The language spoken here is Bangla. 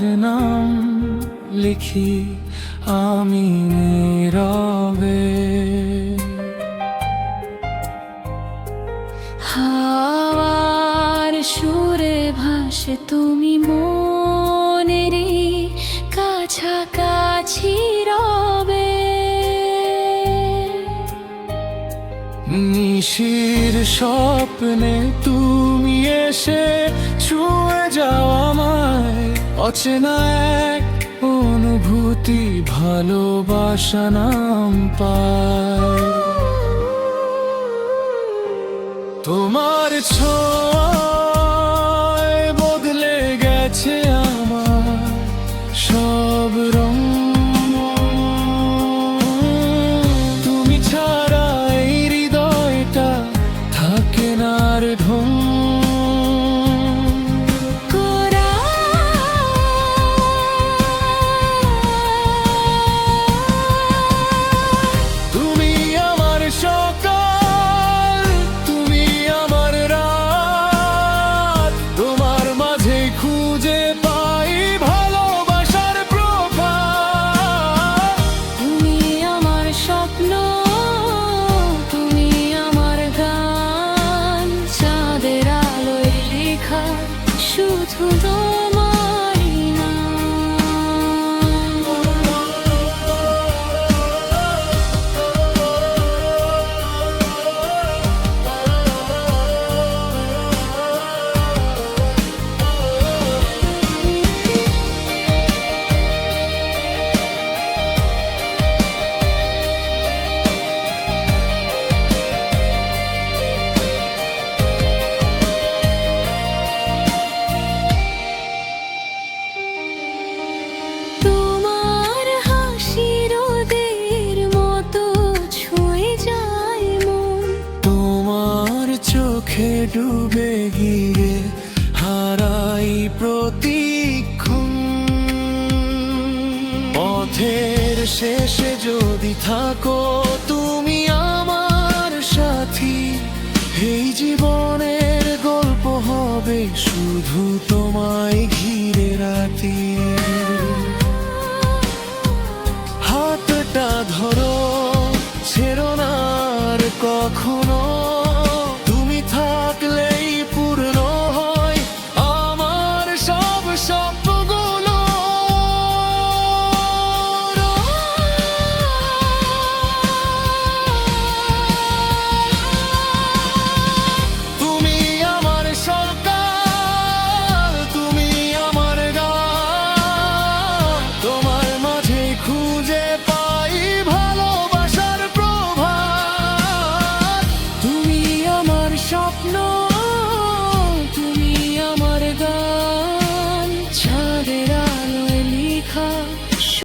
তোমার নাম লিখি আমি নীরবে। হাওয়ার সুরে ভাসে তুমি মনেরই কাছাকাছি রবে। নিশির স্বপ্নে তুমি এসে ছুঁয়ে যাও আমায়, অচেনা এক অনুভূতি ভালোবাসা নাম পায়। তোমার ছোঁয়ায় বদলে গেছে আমার সব রং। তুমি ছাড়া এই হৃদয়টা থাকে না আর ঢং। তুমি আমার সকাল, তুমি আমার রাত, তোমার মাঝে খুঁজে পাই ভালোবাসার প্রভাত। তুমি আমার স্বপ্ন, তুমি আমার গান, চাঁদের আলোয় লেখা শুধু তোমারই নাম। তোমার হাসি রোদের মতো ছুঁয়ে যায় মন। তোমার চোখে ডুবে গিয়ে হারাই প্রতিক্ষণ। পথের শেষে যদি থাকো তুমি আমার সাথী, এই জীবনের গল্প হবে শুধু তোমায় ঘিরে রাতি। হাতটা ধরো, ছেড়ো না আর কখনো, তুমি থাকলেই পূর্ণ হয় আমার সব স্বপ্নগুলো। তুমি আমার সকাল, তুমি আমার গান, তোমার মাঝে খুঁজে পাই ভালোবাসার প্রভাত। তুমি আমার স্বপ্ন।